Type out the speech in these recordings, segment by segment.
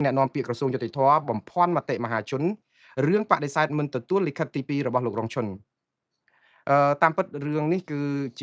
แนะนำពាក្យក្រសួងយុតិធម៌បំភាន់មតិមហាជនរឿងបដិសេធមិនទទួលលិខិតទី2របស់លោករងឈុនតាមពិតរឿងនេះគឺ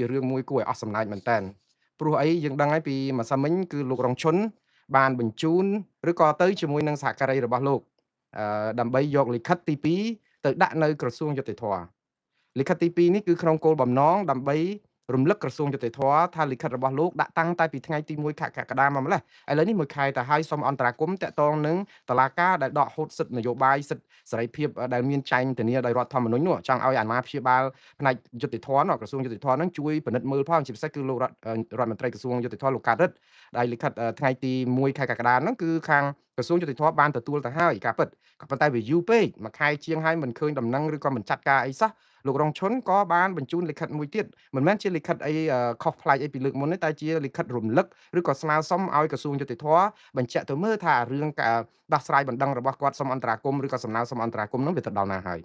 ជារឿងមួយគួរឲ្យអស់សំណើចមែនតើព្រោះអីយើងដឹងហើយពីម្សិលមិញគឺលោករងឈុនបានបញ្ជូនឬក៏ទៅជាមួយនឹងសហការីរបស់លោកដើម្បីយកលិខិតទី2ទៅដាក់នៅក្រសួងយុតិធម៌លិខិតទី2នេះគឺក្នុងគោលបំណងដើម្បីរំលឹកក្រសួងយុតិធម៌ថាលិខិតរបស់លោកដាក់តាំងតែពីថ្ងៃទី1ខែកក្កដាមកម្លេះឥឡូវនេះមួយខែទៅហើយសូមអន្តរាគមន៍តាក់ទងនឹងតុលាការដែលដកហូតសិទ្ធិនយោបាយសិទ្ធិសេរីភាពដែលមានចែងធានាដោយរដ្ឋធម្មនុញ្ញនោះចង់ឲ្យអាណាព្យាបាលផ្នែកយុតិធម៌ក្រសួងយុតិធម៌នឹងជួយពិនិត្យមើលផងជាពិសេសគឺលោករដ្ឋមន្ត្រីក្រសួងយុតិធម៌លោកកើតរិទ្ធដែលលិខិតថ្ងៃទី1ខែកក្កដាហ្នឹងគឺខាងក្រសួងយុតិធម៌បានទទួលទៅហើយការពិតក៏ប៉ុន្តែវាយូរពេកមួយខែជាងហើយមិនឃើញដំណឹងឬក៏មិនចាត់ការអីសោះលោករងឈុនក៏បានបញ្ជូនលិខិតមួយទៀតមិនមែនជាលិខិតអីខុសប្លែកអីពីលើកមុនទេតែជាលិខិតរំលឹកឬក៏ស្នើសុំឲ្យក្រសួងយុតិធម៌បញ្ជាក់ទៅមើលថារឿងដោះស្រាយបណ្ដឹងរបស់គាត់សុំអន្តរាគមន៍ឬក៏សំណើសុំអន្តរាគមន៍នោះវាទៅដល់ណាហើយ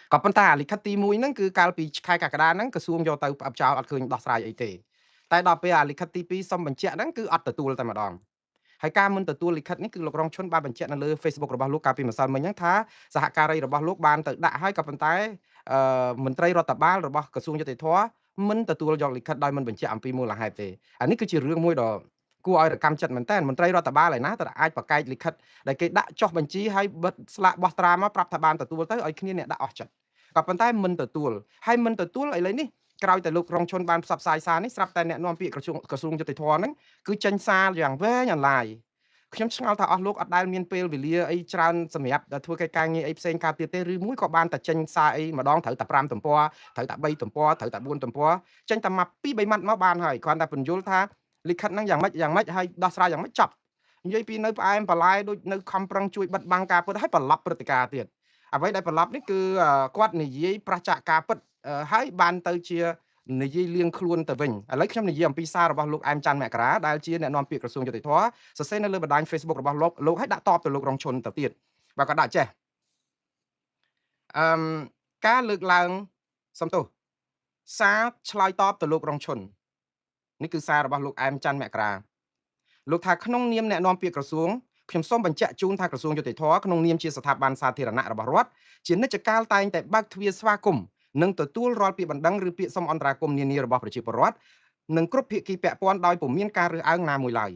ក៏ប៉ុន្តែអាលិខិតទី1ហ្នឹងគឺកាលពីខែកក្កដាហ្នឹងក្រសួងយកទៅផ្អាប់ចោលអត់ឃើញដោះស្រាយអីទេតែដល់ពេលអាលិខិតទី2សុំបញ្ជាក់ហ្នឹងគឺអត់ទទួលតែម្ដងហើយការមិនទទួលលិខិតនេះគឺលោករងឈុនបានបញ្ជាក់នៅលើ Facebook របស់លោកកាលពីម្សិលមិញហ្នឹងថាសហការីរបស់លោកបានទៅដាក់ហើយក៏ប៉ុន្តែមន្ត្រីរដ្ឋបាលរបស់ក្រសួងយុតិធម៌មិនទទួលយកលិខិតដោយមិនបញ្ជាក់អំពីមូលហេតុទេអានេះគឺជារឿងមួយដ៏គួរឲ្យរកម្មចិត្តមែនតើមន្ត្រីរដ្ឋបាលឯណាទៅអាចប្រកែកលិខិតដែលគេដាក់ចុះបញ្ជីហើយបិទស្លាកបោះត្រាមកប្រាប់ថាបានទទួលទៅឲ្យគ្នាអ្នកដាក់អស់ចិត្តក៏ប៉ុន្តែមិនទទួលហើយមិនទទួលឥឡូវនេះក្រោយតែលោករងឈុនបានផ្សព្វផ្សាយសារនេះស្រាប់តែអ្នកនាំពាក្យក្រសួងយុតិធម៌ហ្នឹងគឺចេញសារយ៉ាងវែងអន្លាយខ្ញុំឆ្ងល់ថាអស់លោកអត់ដែលមានពេលវេលាអីច្រើនសម្រាប់ធ្វើកិច្ចការងារអីផ្សេងកើតទៀតទេឬមួយក៏បានតែចេញសារអីម្ដងត្រូវតែ5ទំព័រត្រូវតែ3ទំព័រត្រូវតែ4ទំព័រចេញតែមក2 3ម៉ាត់មកបានហើយគ្រាន់តែបញ្យល់ថាលិខិតហ្នឹងយ៉ាងម៉េចហើយដោះស្រាយយ៉ាងម៉េចចប់និយាយពីនៅផ្អែមបន្លែដូចនៅខំប្រឹងជួយបិទបាំងការពិតឲ្យបន្លប់ព្រឹត្តិការណ៍ទៀតអ្វីដែលបន្លប់នេះគឺគាត់និយាយប្រឆាចការពិតហើយបានទៅជានិយាយលៀងខ្លួនទៅវិញឥឡូវខ្ញុំនិយាយអំពីសាររបស់លោកអែមច័ន្ទមករាដែលជាអ្នកនាំពាក្យក្រសួងយុតិធម៌សរសេរនៅលើបណ្ដាញ Facebook របស់លោកឲ្យដាក់តបទៅលោករងឈុនទៅទៀតបាទក៏ដាក់ចេះអឺការលើកឡើងសំទោសសារឆ្លើយតបទៅលោករងឈុននេះគឺសាររបស់លោកអែមច័ន្ទមករាលោកថាក្នុងនាមអ្នកនាំពាក្យក្រសួងខ្ញុំសូមបញ្ជាក់ជូនថាក្រសួងយុតិធម៌ក្នុងនាមជាស្ថាប័នសាធារណៈរបស់រដ្ឋជានិច្ចកាលតែងតែបើកទ្វារស្វាគមន៍និងទទួលរាល់ពាក្យបណ្ដឹងឬពាក្យសុំអន្តរាគមន៍នានារបស់ប្រជាពលរដ្ឋនិងគ្រប់ភាគីពាក់ព័ន្ធដោយពុំមានការរើសអើងណាមួយឡើយ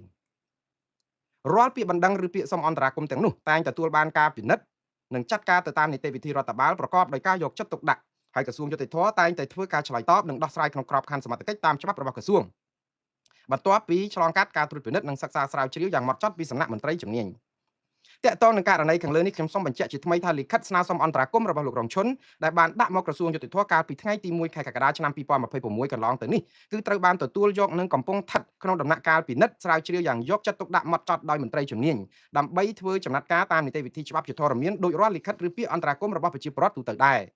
រាល់ពាក្យបណ្ដឹងឬពាក្យសុំអន្តរាគមន៍ទាំងនោះតែងទទួលបានការពិនិត្យនិងចាត់ការទៅតាមនីតិវិធីរដ្ឋបាលប្រកបដោយការយកចិត្តទុកដាក់ហើយក្រសួងយុតិធម៌តែងតែធ្វើការឆ្លើយតបនិងដោះស្រាយក្នុងក្របខ័ណ្ឌសមត្ថកិច្ចតាមច្បាប់របស់ក្រសួងបន្ទាប់ពីឆ្លងកាត់ការត្រួតពិនិត្យនិងសិក្សាស្រាវជ្រាវយ៉ាងហ្មត់ចត់ពីសំណាក់មន្ត្រីជំនាញតាក់ទងនឹងករណីខាងលើនេះខ្ញុំសូមបញ្ជាក់ជាថ្មីថាលិខិតស្នើសុំអន្តរាគមន៍របស់លោករងឈុនដែលបានដាក់មកក្រសួងយុតិធម៌កាលពីថ្ងៃទី1ខែកក្កដាឆ្នាំ2026កន្លងទៅនេះគឺត្រូវបានទទួលយកនិងកំពុងស្ថិតក្នុងដំណាក់កាលពិនិត្យស្រាវជ្រាវយ៉ាងយកចិត្តទុកដាក់ហ្មត់ចត់ដោយមន្ត្រីជំនាញដើម្បីធ្វើចំណាត់ការតាមនីតិវិធីច្បាប់ជាធរមានដោយរាល់លិខិតឬពាក្យអន្តរាគមន៍របស់ប្រជាពលរដ្ឋទូទៅដែរ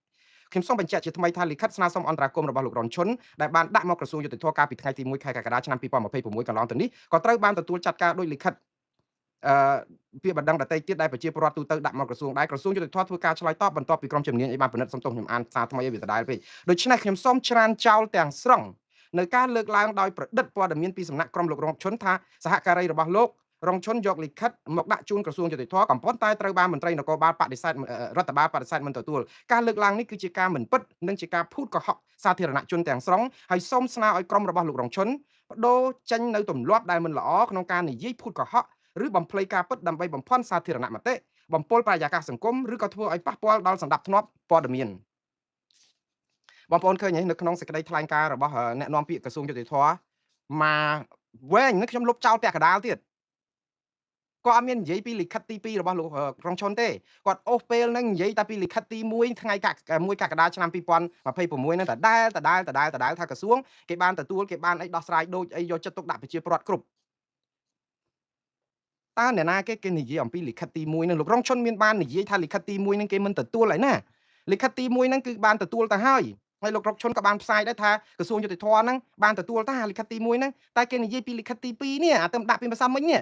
ខ្ញុំសូមបញ្ជាក់ជាថ្មីថាលិខិតស្នើសុំអន្តរាគមន៍របស់លោករងឈុនដែលបានដាក់មកក្រសួងយុតិធម៌កាលពីថ្ងៃទី1ខែកក្កដាឆ្នាំ2026កន្លងទៅនេះក៏ត្រូវបានទទួលចាត់ការដោយលិខិតអឺពាក្យបណ្ដឹងដទៃទៀតដែលប្រជាពលរដ្ឋទូទៅដាក់មកក្រសួងដែរក្រសួងយុតិធម៌ធ្វើការឆ្លើយតបបន្ទាប់ពីក្រុមជំនាញឲ្យបានពិនិត្យសំទោសខ្ញុំអានសារថ្មីឲ្យវាដដែលពេកដូច្នេះខ្ញុំសូមច្រានចោលទាំងស្រុងនៅការលើកឡើងដោយប្រឌិតព័ត៌មានពីសំណាក់ក្រុមលោករងឈុនថាសហការីរបស់លោករងឈុនយកលិខិតមកដាក់ជូនក្រសួងយុតិធម៌កំពុងតែត្រូវបានមន្ត្រីនគរបាលបដិសេធរដ្ឋបាលបដិសេធមិនទទួលការលើកឡើងនេះគឺជាការមិនពិតនិងជាការភូតកុហកសាធារណជនទាំងស្រុងហើយសូមស្នើឲ្យក្រុមរបស់លោករងឈុនបដូរចេញនៅទម្លាប់ដែលមិនល្អក្នុងការនិយាយភូតកុហកឬបំភ្លៃការពិតដើម្បីបំភាន់សាធារណមតិបំពុលបរិយាកាសសង្គមឬក៏ធ្វើឲ្យប៉ះពាល់ដល់សណ្ដាប់ធ្នាប់ព័ត៌មានបងប្អូនឃើញនៅក្នុងសេចក្តីថ្លែងការណ៍របស់អ្នកនាំពាក្យក្រសួងយុតិធម៌មកវែងនេះខ្ញុំលុបចោលពាក់កណ្ដាលទៀតគាត់អត់មាននិយាយពីលិខិតទី2របស់លោករងឈុនទេគាត់អូសពេលហ្នឹងនិយាយតែពីលិខិតទី1ថ្ងៃ1កក្កដាឆ្នាំ2026ហ្នឹងដដែលថាក្រសួងគេបានទទួលគេបានអីដោះស្រាយដូចអីយកចិត្តទុកដាក់ប្រជាពលរដ្ឋគ្រប់តើអ្នកណាគេនិយាយអំពីលិខិតទី1ហ្នឹងលោករងឈុនមានបាននិយាយថាលិខិតទី1ហ្នឹងគេមិនទទួលហើយណាលិខិតទី1ហ្នឹងគឺបានទទួលទៅហើយលោករងឈុនក៏បានផ្សាយដែរថាក្រសួងយុតិធម៌ហ្នឹងបានទទួលតាលិខិតទី1ហ្នឹងតែគេនិយាយពីលិខិតទី2នេះអាទៅដាក់ពីម្សិលមិញនេះ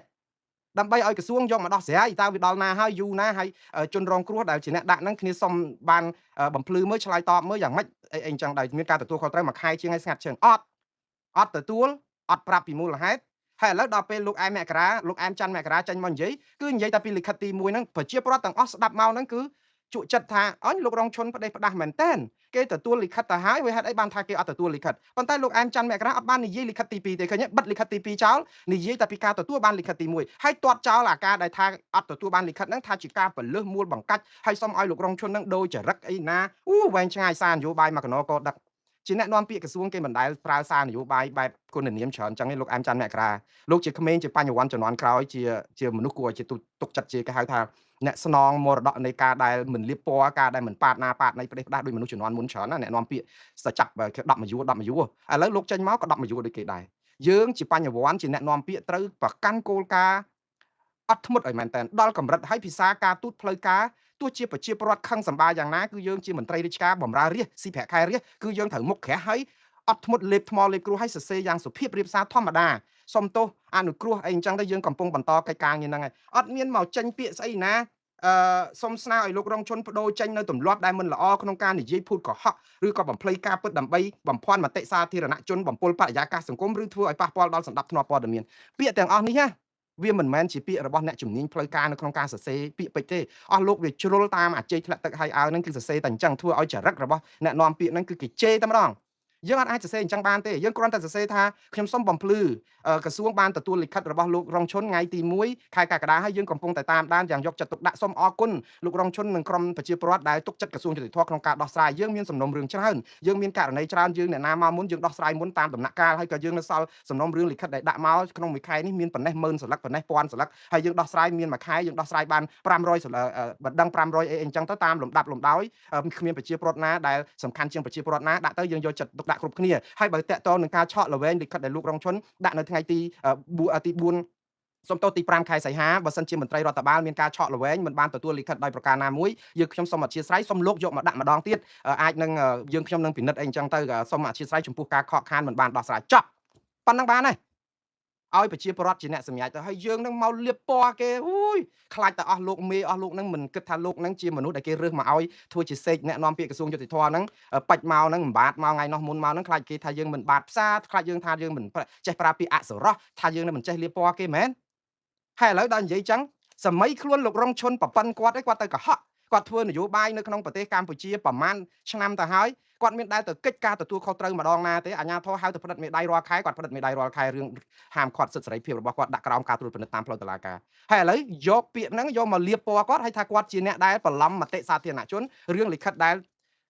ដើម្បីឲ្យក្រសួងយកមកដោះស្រាយតើវាដល់ណាហើយយូរណាហើយជនរងគ្រោះដែលជាអ្នកដាក់ហ្នឹងគ្នាសុំបានបំភ្លឺមើលឆ្លើយតបមើលយ៉ាងម៉េចអីអញ្ចឹងដែរមានការទទួលខុសត្រូវមួយខែជាងឲ្យស្ងាត់ជើងអត់ទទួលអត់ប្រាប់ពីមូលហេតុ ហើយឥឡូវដល់ពេលលោកអែមមករាលោកអែមច័ន្ទមករាចេញមកនិយាយគឺនិយាយតែពីលិខិតទី1ហ្នឹងប្រជាពលរដ្ឋទាំងអស់ស្ដាប់មកហ្នឹងគឺជក់ចិត្តថាអញលោករងឈុនផ្ដេសផ្ដាស់មែនតែនគេទទួលលិខិតទៅហើយវាហេតុអីបានថាគេអត់ទទួលលិខិតប៉ុន្តែលោកអែមច័ន្ទមករាអត់បាននិយាយលិខិតទី2ទេឃើញទេបិទលិខិតទី2ចោលនិយាយតែពីការទទួលបានលិខិតទី1ហើយទាត់ចោលអាការដែលថាអត់ទទួលបានលិខិតហ្នឹងថាជាការពលឹះមួលបង្កាច់ហើយសុំឲ្យលោករងឈុនហ្នឹងដូរចរិតអីណាវែងឆ្ងាយសារនយោបាយមកកណោក៏ដឹកជាអ្នកនាំពាក្យក្រសួងគេមិនដែលប្រើសារនយោបាយបែបគុណនាមច្រើនចឹងទេលោកអែមច័ន្ទមករាលោកជាក្មេងជាបញ្ញវន្តជំនាន់ក្រោយជាមនុស្សគួរឲ្យជាទុកចិត្តជាគេហៅថាអ្នកស្នងមរតកនៃការដែលមិនលៀបពណ៌ការដែលមិនប៉ាតណាប៉ាតណៃផ្ដេសផ្ដាស់ដោយមនុស្សជំនាន់មុនច្រើនណាអ្នកនាំពាក្យស្ចាប់10មួយយួរឥឡូវលោកចេញមកក៏10មួយយួរដូចគេដែរយើងជាបញ្ញវន្តជាអ្នកនាំពាក្យត្រូវប្រកាន់គោលការណ៍អត់ធ្មត់ឲ្យមែនតើដល់កម្រិតឲ្យភាសាការទូតផ្លូវការទោះជាប្រជាពលរដ្ឋខឹងសម្បាយ៉ាងណាគឺយើងជាមន្ត្រីរាជការបម្រើរាជស៊ីប្រាក់ខែរាជគឺយើងត្រូវមុខក្រាស់ហើយអត់ធ្មត់លេបថ្មលេបគ្រួឲ្យសរសេរយ៉ាងសុភាពរៀបសារធម្មតាសុំទោសអនុគ្រោះអីអញ្ចឹងទៅយើងកំពុងបន្តកិច្ចការងារហ្នឹងហើយអត់មានមកចេញពាក្យស្អីណាសុំស្នើឲ្យលោករងឈុនបដូរចេញនៅទម្លាប់ដែលមិនល្អក្នុងការនិយាយភូតកុហកឬក៏បំភ្លៃការពិតដើម្បីបំភាន់មតិសាធារណជនបំពុលបរិយាកាសសង្គមឬធ្វើឲ្យប៉ះពាល់ដល់សន្តិភាពព័ត៌មានពាក្យទាំងអស់នេះណាវាមិនមែនជាពាក្យរបស់អ្នកជំនាញផ្លូវការនៅក្នុងការសរសេរពាក្យពេចន៍ទេអស់លោកវាជ្រុលតាមអាចេកធ្លាក់ទឹកហើយឲ្យហ្នឹងគឺសរសេរតែអញ្ចឹងធ្វើឲ្យចរិតរបស់អ្នកនាំពាក្យហ្នឹងគឺគេជេរតែម្ដងយើងអាចសរសេរអញ្ចឹងបានទេយើងគ្រាន់តែសរសេរថាខ្ញុំសូមបំភ្លឺក្រសួងបានទទួលលិខិតរបស់លោករងឈុនថ្ងៃទី1ខែកក្កដាហើយយើងកំពុងតែតាមដានយ៉ាងយកចិត្តទុកដាក់សូមអរគុណលោករងឈុននិងក្រុមប្រជាពលរដ្ឋដែលទុកចិត្តក្រសួងយុតិធម៌ក្នុងការដោះស្រាយយើងមានសំណុំរឿងច្រើនយើងមានករណីច្រើនយើងអ្នកណាមកមុនយើងដោះស្រាយមុនតាមដំណាក់កាលហើយក៏យើងនៅសល់សំណុំរឿងលិខិតដែលដាក់មកក្នុងមួយខែនេះមានប៉ុណ្ណេះ10000សន្លឹកប៉ុណ្ណេះ1000សន្លឹកហើយយើងដោះស្រាយមានមួយខែយើងដោះស្រាយបាន500បណ្ដឹង500អីអញ្ចឹងទៅតាមលំដាប់លំដោយគ្មានប្រជាពលរដ្ឋណាដែលសំខាន់ជាងប្រជាពលរដ្ឋណាដាក់ទៅយើងយកចិត្តទុកដាក់គ្រប់គ្នាហើយបើតកតងនឹងការឆក់ល្វែងលិខិតដែលលោករងឈុនដាក់នៅថ្ងៃទី4សុំទោសទី5ខែសីហាបើសិនជាមន្ត្រីរដ្ឋបាលមានការឆក់ល្វែងមិនបានទទួលលិខិតដោយប្រការណាមួយយើងខ្ញុំសូមអធិស្ឋានសូមលោកយកមកដាក់ម្ដងទៀតអាចនឹងយើងខ្ញុំនឹងពិនិត្យអីអញ្ចឹងទៅសូមអធិស្ឋានចំពោះការខកខានមិនបានដោះស្រាយចប់ប៉ុណ្ណឹងបានហើយឲ្យប្រជាពលរដ្ឋជាអ្នកសម្រេចទៅហើយយើងនឹងមកលៀបពណ៌គេខ្លាចតែអស់លោកមេអស់លោកនឹងមិនគិតថាលោកនឹងជាមនុស្សដែលគេរើសមកឲ្យធ្វើជាសេកអ្នកនាំពាក្យក្រសួងយុតិធម៌ហ្នឹងបាច់មកហ្នឹងមិនបាទមកថ្ងៃនោះមុនមកហ្នឹងខ្លាចគេថាយើងមិនបាទផ្សារខ្លាចយើងថាយើងមិនចេះប្រើពាក្យអសរោះថាយើងនឹងមិនចេះលៀបពណ៌គេមែនហើយឥឡូវដល់និយាយចឹងសម័យខ្លួនលោករងឈុនប្រប៉ិនគាត់ឯងគាត់ទៅកុហកគាត់ធ្វើនយោបាយនៅក្នុងប្រទេសកម្ពុជាប្រមាណឆ្នាំទៅហើយគាត់មានដែលទៅកិច្ចការទទួលខុសត្រូវម្ដងណាទេអាជ្ញាធរហៅទៅផ្តិតមេដៃរាល់ខែគាត់ផ្តិតមេដៃរាល់ខែរឿងហាមឃាត់សិទ្ធិសេរីភាពរបស់គាត់ដាក់ក្រោមការត្រួតពិនិត្យតាមផ្លូវតុលាការហើយឥឡូវយកពាក្យហ្នឹងយកមកលាបពណ៌គាត់ហើយថាគាត់ជាអ្នកដែលបន្លំមតិសាធារណជនរឿងលិខិតដែ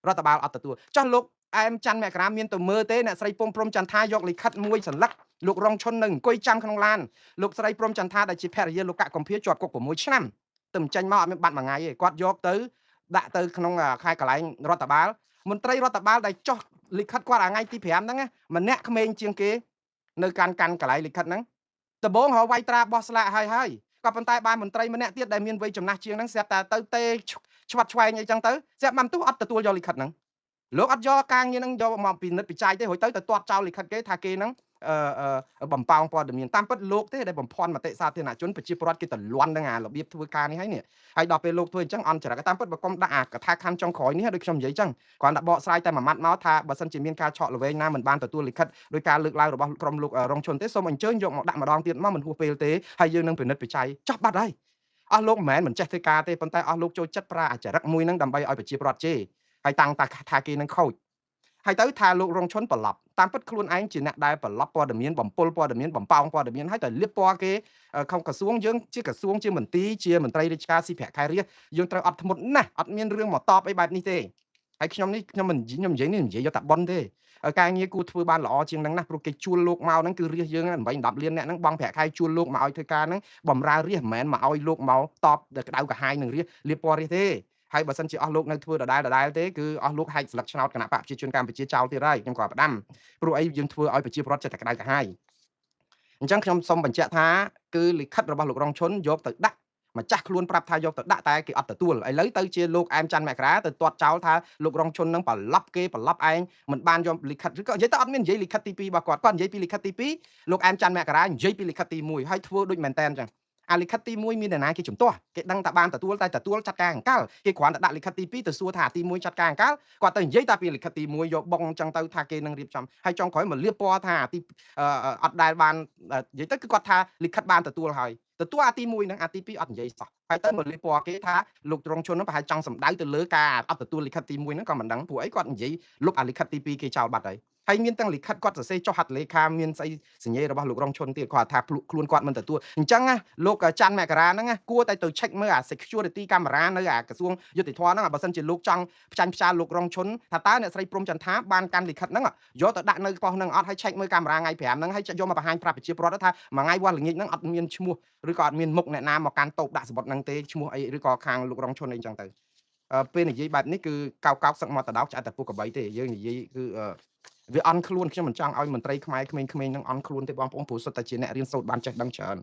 លរដ្ឋបាលអត់ទទួលចោះលោកអែមច័ន្ទមករាមានទៅមើលទេអ្នកស្រីពុំព្រំចន្ទថាយកលិខិតមួយសន្លឹកលោករងឈុននៅអង្គុយចាំក្នុងឡានលោកស្រីព្រំចន្ទថាដែលជាភរិយាលោកកកកំភៀជាប់គុក6ឆ្នាំទៅមិនចាញ់មកអត់មានបាត់មួយថ្ងៃទេគាត់យកទៅដាក់ទៅក្នុងខែកន្លែងរដ្ឋបាលមន្ត្រីរដ្ឋបាលដែលចោះលិខិតគាត់ថ្ងៃទី5ហ្នឹងម្នាក់ក្មេងជាងគេនៅកាន់កន្លែងលិខិតហ្នឹងដំបងរកវាយត្រាបោះស្លាកហើយក៏ប៉ុន្តែបានមន្ត្រីម្នាក់ទៀតដែលមានវ័យចំណាស់ជាងហ្នឹងស្រាប់តែទៅទេឆ្វាត់ឆ្វែងអីចឹងទៅស្រាប់បានទុះអត់ទទួលយកលិខិតហ្នឹងលោកអត់យកការងារហ្នឹងយកមកពិនិត្យពិច័យទេរួចទៅទាត់ចោលលិខិតគេថាគេហ្នឹងបំប៉ោងព័ត៌មានតាមពិតលោកទេដែលបំភាន់មតិសាធារណជនប្រជាពលរដ្ឋគេតលន់នឹងអារបៀបធ្វើការនេះហើយនេះហើយដល់ពេលលោកធ្វើអញ្ចឹងអន្តរកម្មតាមពិតបើកុំដាក់អាកថាខណ្ឌចុងក្រោយនេះដូចខ្ញុំនិយាយអញ្ចឹងគ្រាន់តែបកស្រាយតែមួយម៉ាត់មកថាបើសិនជាមានការឆក់ល្វែងណាមិនបានទទួលលិខិតដោយការលើកឡើងរបស់ក្រុមលោករងឈុនទេសូមអញ្ជើញយកមកដាក់ម្ដងទៀតមកមិនហួសពេលទេហើយយើងនឹងពិនិត្យពិច័យចប់បាត់ហើយអស់លោកមិនមែនមិនចេះធ្វើការទេប៉ុន្តែអស់លោកចូលចិត្តប្រើអាចរិតមួយហ្នឹងដើម្បីឲ្យប្រជាពលរដ្ឋជេរហើយតាំងតាថាគេនឹងខូចហើយទៅថាលោករងឈុនប្រឡប់តាមពិតខ្លួនឯងជាអ្នកដែលប្រឡប់ព័ត៌មានបំពុលព័ត៌មានបំប៉ោងព័ត៌មានហើយតែលៀបពណ៌គេក្នុងក្រសួងយើងជាក្រសួងជាមន្ទីរជាមន្ត្រីរាជការស៊ីប្រាក់ខែរាជយើងត្រូវអត់ធ្មត់ណាស់អត់មានរឿងមកតបអីបែបនេះទេហើយខ្ញុំនិយាយនេះនិយាយយកតែប៉ុនទេការងារគូធ្វើបានល្អជាងហ្នឹងណាព្រោះគេជួលលោកមកហ្នឹងគឺរាជយើង8 10លានអ្នកហ្នឹងបងប្រាក់ខែជួលលោកមកឲ្យធ្វើការហ្នឹងបំរើរាជមិនមែនមកឲ្យលោកមកតបក្តៅកាហាយនឹងរាជលៀបពណ៌រាជទេហើយបើសិនជាអស់លោកនៅធ្វើដដែលទេគឺអស់លោកហែកស្លឹកឆ្នោតគណៈបកប្រជាជនកម្ពុជាចោលទៀតហើយខ្ញុំក៏ផ្ដាំព្រោះអីយើងធ្វើឲ្យប្រជាពលរដ្ឋចិត្តតែក្តៅក្រហាយអញ្ចឹងខ្ញុំសូមបញ្ជាក់ថាគឺលិខិតរបស់លោករងឈុនយកទៅដាក់ម្ចាស់ខ្លួនប្រាប់ថាយកទៅដាក់តែគេអត់ទទួលឥឡូវទៅជាលោកអែមច័ន្ទមករាទៅទាត់ចោលថាលោករងឈុននឹងប្រឡប់គេប្រឡប់ឯងមិនបានយកលិខិតឬក៏និយាយទៅអត់មាននិយាយលិខិតទី2របស់គាត់និយាយពីលិខិតទី2លោកអែមច័ន្ទមករានិយាយពីលិខិតទី1ហើយធ្វើដូចមែនតែនអញ្ចឹង អាលិខិតទី1មានអ្នកណាគេជំទាស់គេដឹងតែបានទទួលតែទទួលចាត់ការអង្កលគេគ្រាន់តែដាក់លិខិតទី2ទៅសួរថាទី1ចាត់ការអង្កលគាត់ទៅនិយាយតែពីលិខិតទី1យកបងអញ្ចឹងទៅថាគេនឹងរៀបចំហើយចុងក្រោយមកលៀបពណ៌ថាអាទីអត់ដែលបាននិយាយទៅគឺគាត់ថាលិខិតបានទទួលហើយទទួលអាទី1ហ្នឹងអាទី2អត់និយាយសោះហើយទៅមកលៀបពណ៌គេថាលោកត្រង់ជនហ្នឹងប្រហែលចង់សម្ដៅទៅលើការអត់ទទួលលិខិតទី1ហ្នឹងក៏មិនដឹងព្រោះអីគាត់និយាយលុបអាលិខិតទី2គេចោលបាត់ហើយមានទាំងលិខិតគាត់សរសេរចុះហត្ថលេខាមានស្អីសញ្ញេរបស់លោករងឈុនទៀតគាត់ថាខ្លួនគាត់មិនទទួលអញ្ចឹងណាលោកច័ន្ទមករាហ្នឹងគួរតែទៅ check មើលអា security camera នៅអាក្រសួងយុតិធម៌ហ្នឹងបើសិនជាលោកចង់ផ្ចាញ់ផ្សាលោករងឈុនថាតើអ្នកស្រីព្រំចន្ទថាបានកាន់លិខិតហ្នឹងយកទៅដាក់នៅប៉ុស្តិ៍ហ្នឹងអត់ឲ្យ check មើលកាមេរ៉ាថ្ងៃ5ហ្នឹងហើយយកមកបង្ហាញប្រាប់ប្រជាពលរដ្ឋថាមួយថ្ងៃវត្តល្ងាចហ្នឹងអត់មានឈ្មោះឬក៏អត់មានមុខអ្នកណាមកកាន់តូបដាក់សបុតហ្នឹងទេឈ្មោះអីឬក៏ខាងលោករងឈុនអីអញ្ចឹងទៅពេលនិយាយបែបនេះគឺកោកសឹកមកតដោកឆ្អែតតែពុកកបីទេយើងនិយាយគឺវាអន់ខ្លួនខ្ញុំមិនចង់ឲ្យមន្ត្រីខ្មែរក្មេងៗនឹងអន់ខ្លួនទេបងប្អូនព្រោះសុទ្ធតែជាអ្នករៀនសូត្របានចេះដឹងច្រើន